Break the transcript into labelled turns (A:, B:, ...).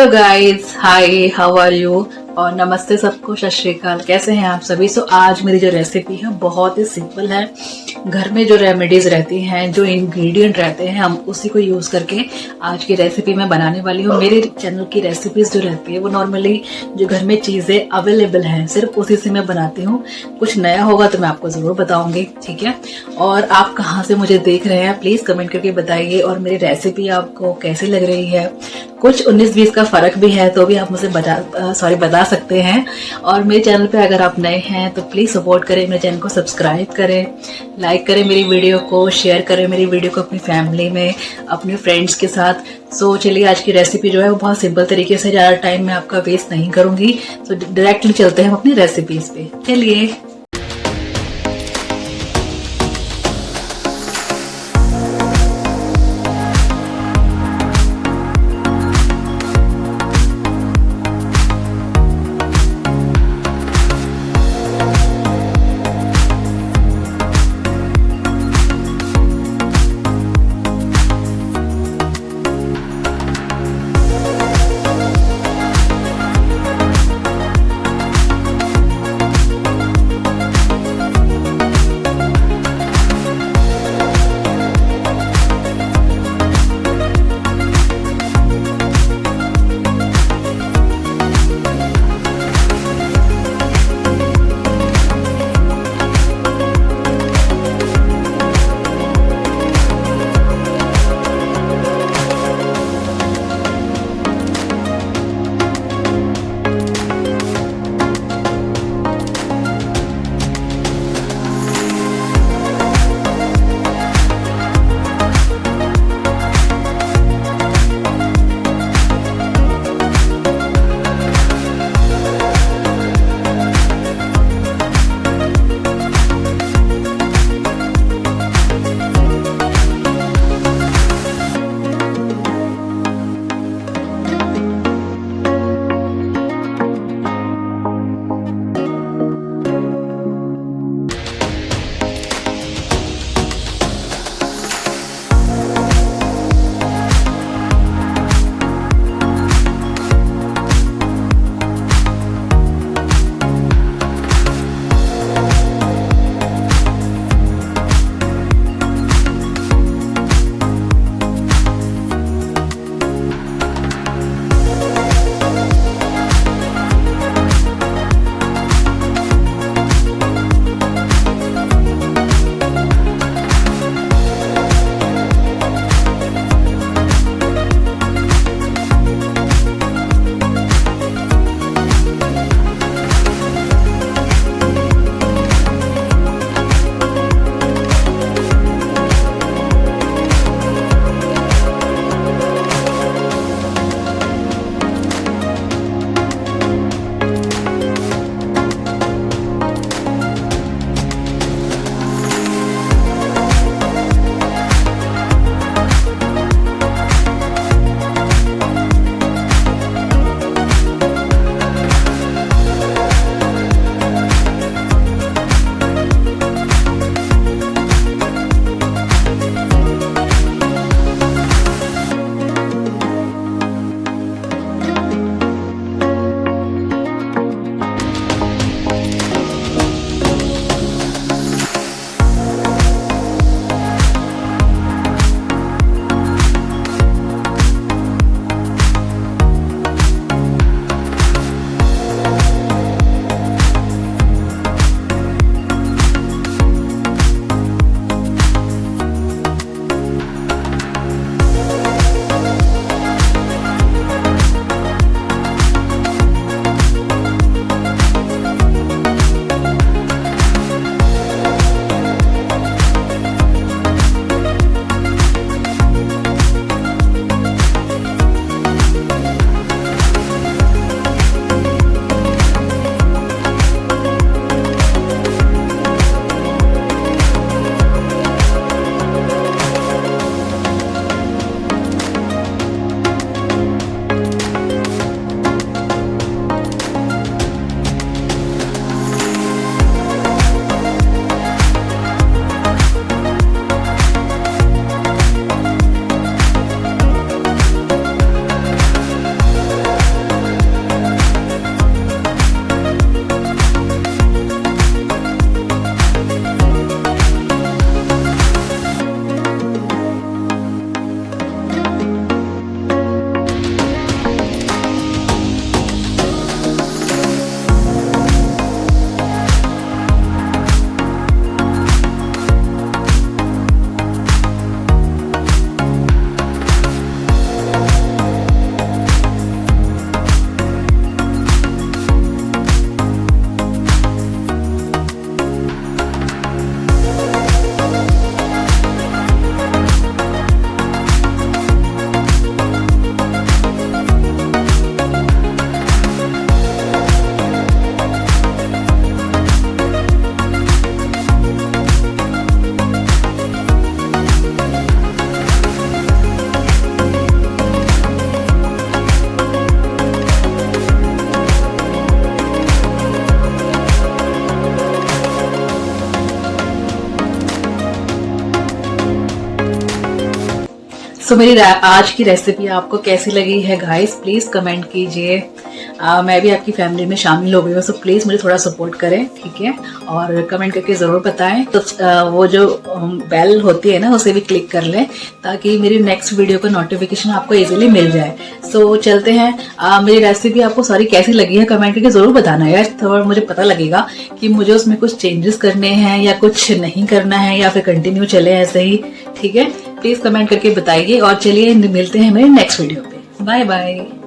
A: Hello guys, hi, how are you. और नमस्ते सबको, सत श्री अकाल। कैसे हैं आप सभी। आज मेरी जो रेसिपी है बहुत ही सिंपल है। घर में जो रेमेडीज रहती हैं, जो इंग्रेडिएंट रहते हैं, हम उसी को यूज करके आज की रेसिपी मैं बनाने वाली हूँ। मेरे चैनल की रेसिपीज जो रहती है वो नॉर्मली जो घर में चीजें अवेलेबल हैं सिर्फ उसी से मैं बनाती हूँ। कुछ नया होगा तो मैं आपको जरूर बताऊंगी, ठीक है। और आप कहाँ से मुझे देख रहे हैं प्लीज कमेंट करके बताइए। और मेरी रेसिपी आपको कैसी लग रही है। कुछ 19-20 का फर्क भी है तो भी आप मुझे बता सकते हैं। और मेरे चैनल पे अगर आप नए हैं तो प्लीज सपोर्ट करें, मेरे चैनल को सब्सक्राइब करें, लाइक करें मेरी वीडियो को, शेयर करें मेरी वीडियो को अपनी फैमिली में, अपने फ्रेंड्स के साथ। सो चलिए, आज की रेसिपी जो है वो बहुत सिंपल तरीके से, ज़्यादा टाइम मैं आपका वेस्ट नहीं करूंगी। तो डायरेक्टली चलते हैं हम अपनी रेसिपीज पे। चलिए। सो मेरी आज की रेसिपी आपको कैसी लगी है गाइस, प्लीज कमेंट कीजिए। मैं भी आपकी फैमिली में शामिल हो गई हूँ, सो प्लीज मुझे थोड़ा सपोर्ट करें, ठीक है। और कमेंट करके जरूर बताएं। तो वो जो बेल होती है ना, उसे भी क्लिक कर लें ताकि मेरी नेक्स्ट वीडियो का नोटिफिकेशन आपको इजीली मिल जाए। सो चलते हैं। मेरी रेसिपी आपको सारी कैसी लगी है कमेंट करके जरूर बताना यार, तो मुझे पता लगेगा कि मुझे उसमें कुछ चेंजेस करने हैं या कुछ नहीं करना है या फिर कंटिन्यू चले ऐसे ही, ठीक है। प्लीज कमेंट करके बताइए और चलिए मिलते हैं मेरे नेक्स्ट वीडियो पे। Bye bye.